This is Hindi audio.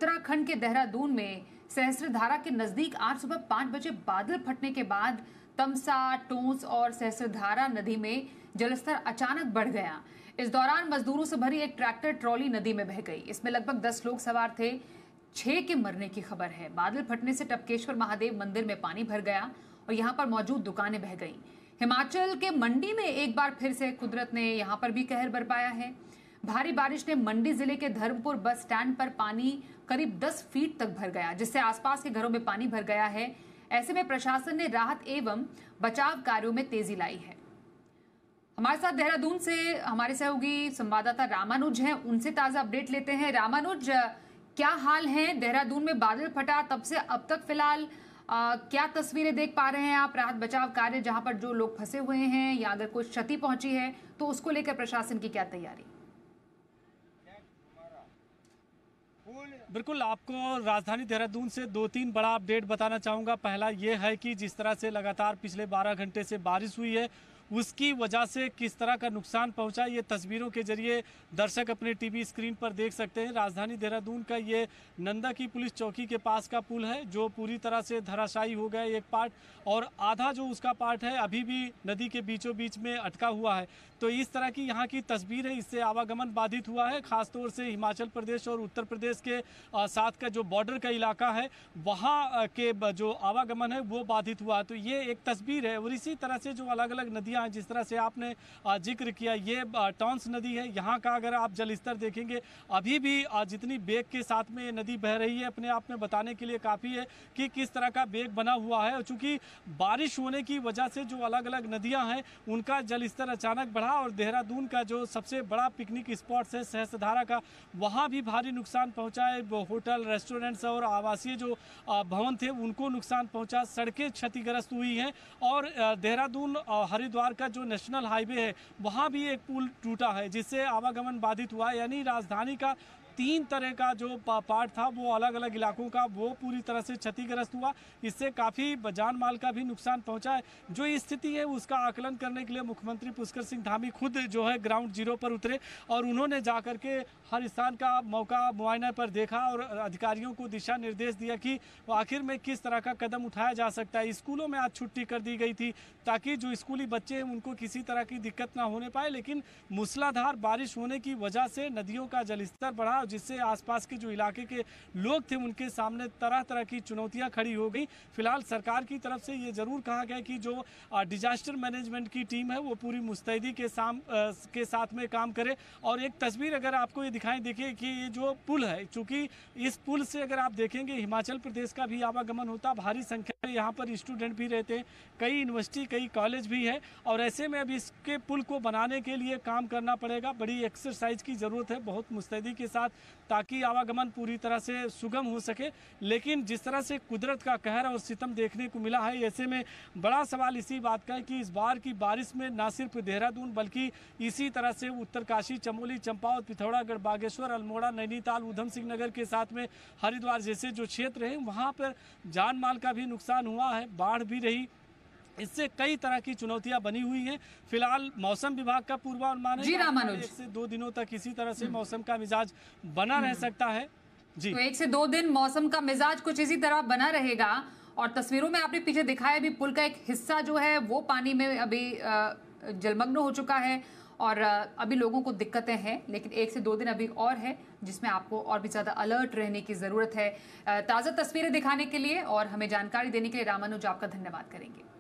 उत्तराखंड के देहरादून में सहस्त्रधारा के नजदीक आज सुबह 5 बजे बादल फटने के बाद तमसा, टोंस और सहस्त्रधारा नदी में जलस्तर अचानक बढ़ गया। इस दौरान मजदूरों से भरी एक ट्रैक्टर ट्रॉली नदी में बह गई। इसमें लगभग 10 लोग सवार थे। 6 के मरने की खबर है। बादल फटने से टपकेश्वर महादेव मंदिर में पानी भर गया और यहां पर मौजूद दुकानें बह गईं। हिमाचल के मंडी में एक बार फिर से कुदरत ने यहां पर भी कहर बरपाया है। भारी बारिश ने मंडी जिले के धर्मपुर बस स्टैंड पर पानी करीब 10 फीट तक भर गया, जिससे आसपास के घरों में पानी भर गया है। ऐसे में प्रशासन ने राहत एवं बचाव कार्यों में तेजी लाई है। हमारे साथ देहरादून से हमारे सहयोगी संवाददाता रामानुज हैं, उनसे ताजा अपडेट लेते हैं। रामानुज, क्या हाल है? देहरादून में बादल फटा तब से अब तक फिलहाल क्या तस्वीरें देख पा रहे हैं आप? राहत बचाव कार्य जहां पर जो लोग फंसे हुए हैं या अगर कोई क्षति पहुंची है तो उसको लेकर प्रशासन की क्या तैयारी? बिल्कुल, आपको राजधानी देहरादून से 2-3 बड़ा अपडेट बताना चाहूँगा। पहला ये है कि जिस तरह से लगातार पिछले 12 घंटे से बारिश हुई है, उसकी वजह से किस तरह का नुकसान पहुंचा, ये तस्वीरों के जरिए दर्शक अपने टीवी स्क्रीन पर देख सकते हैं। राजधानी देहरादून का ये नंदा की पुलिस चौकी के पास का पुल है, जो पूरी तरह से धराशायी हो गया एक पार्ट, और आधा जो उसका पार्ट है अभी भी नदी के बीचों बीच में अटका हुआ है। तो इस तरह की यहाँ की तस्वीर है, इससे आवागमन बाधित हुआ है। खासतौर से हिमाचल प्रदेश और उत्तर प्रदेश के साथ का जो बॉर्डर का इलाका है, वहाँ के जो आवागमन है वो बाधित हुआ। तो ये एक तस्वीर है। और इसी तरह से जो अलग अलग नदियाँ, जिस तरह से आपने जिक्र किया, ये टॉन्स नदी है। यहाँ का अगर आप जलस्तर देखेंगे, अभी भी जितनी बेग के साथ में ये नदी बह रही है, अपने आप में बताने के लिए काफ़ी है कि किस तरह का बेग बना हुआ है। और चूंकि बारिश होने की वजह से जो अलग अलग नदियाँ हैं उनका जलस्तर अचानक बढ़ा, और देहरादून का जो सबसे बड़ा पिकनिक स्पॉट है सहस्त्रधारा का, वहाँ भी भारी नुकसान पहुँचा है। होटल, रेस्टोरेंट्स और आवासीय जो भवन थे उनको नुकसान पहुँचा। सड़कें क्षतिग्रस्त हुई हैं, और देहरादून हरिद्वार का जो नेशनल हाईवे है वहाँ भी एक पुल टूटा है, जिससे आवागमन बाधित हुआ है। यानी राजधानी का 3 तरह का जो पार्ट था, वो अलग अलग इलाकों का, वो पूरी तरह से क्षतिग्रस्त हुआ। इससे काफ़ी जान माल का भी नुकसान पहुंचा है। जो स्थिति है उसका आकलन करने के लिए मुख्यमंत्री पुष्कर सिंह धामी खुद जो है ग्राउंड जीरो पर उतरे, और उन्होंने जाकर के हर स्थान का मौका मुआयना पर देखा और अधिकारियों को दिशा निर्देश दिया कि आखिर में किस तरह का कदम उठाया जा सकता है। स्कूलों में आज छुट्टी कर दी गई थी ताकि जो स्कूली बच्चे हैं उनको किसी तरह की दिक्कत ना होने पाए, लेकिन मूसलाधार बारिश होने की वजह से नदियों का जलस्तर बढ़ा, जिससे आसपास के जो इलाके के लोग थे उनके सामने तरह तरह की चुनौतियां खड़ी हो गई। फिलहाल सरकार की तरफ से ये जरूर कहा गया कि जो डिजास्टर मैनेजमेंट की टीम है वो पूरी मुस्तैदी के साथ में काम करे। और एक तस्वीर अगर आपको ये दिखाएं, देखिए कि ये जो पुल है, चूंकि इस पुल से अगर आप देखेंगे हिमाचल प्रदेश का भी आवागमन होता, भारी संख्या में यहाँ पर स्टूडेंट भी रहते हैं, कई यूनिवर्सिटी, कई कॉलेज भी है, और ऐसे में अब इसके पुल को बनाने के लिए काम करना पड़ेगा। बड़ी एक्सरसाइज की जरूरत है, बहुत मुस्तैदी के साथ, ताकि आवागमन पूरी तरह से सुगम हो सके। लेकिन जिस तरह से कुदरत का कहर और सितम देखने को मिला है, ऐसे में बड़ा सवाल इसी बात का है कि इस बार की बारिश में न सिर्फ देहरादून बल्कि इसी तरह से उत्तरकाशी, चमोली, चंपावत, पिथौरागढ़, बागेश्वर, अल्मोड़ा, नैनीताल, उधम सिंह नगर के साथ में हरिद्वार जैसे जो क्षेत्र हैं वहाँ पर जान माल का भी नुकसान हुआ है, बाढ़ भी रही। इससे कई तरह की चुनौतियां बनी हुई हैं। फिलहाल मौसम विभाग का पूर्वानुमान है 1 से 2 दिनों तक इसी तरह से मौसम का मिजाज बना रह सकता है। जी, तो 1 से 2 दिन मौसम का मिजाज कुछ इसी तरह बना रहेगा। और तस्वीरों में आपने पीछे दिखाया, अभी पुल का एक हिस्सा जो है वो पानी में अभी जलमग्न हो चुका है, और अभी लोगों को दिक्कतें हैं। लेकिन 1 से 2 दिन अभी और है, जिसमें आपको और भी ज्यादा अलर्ट रहने की जरूरत है। ताजा तस्वीरें दिखाने के लिए और हमें जानकारी देने के लिए रामानुज, आपका धन्यवाद करेंगे।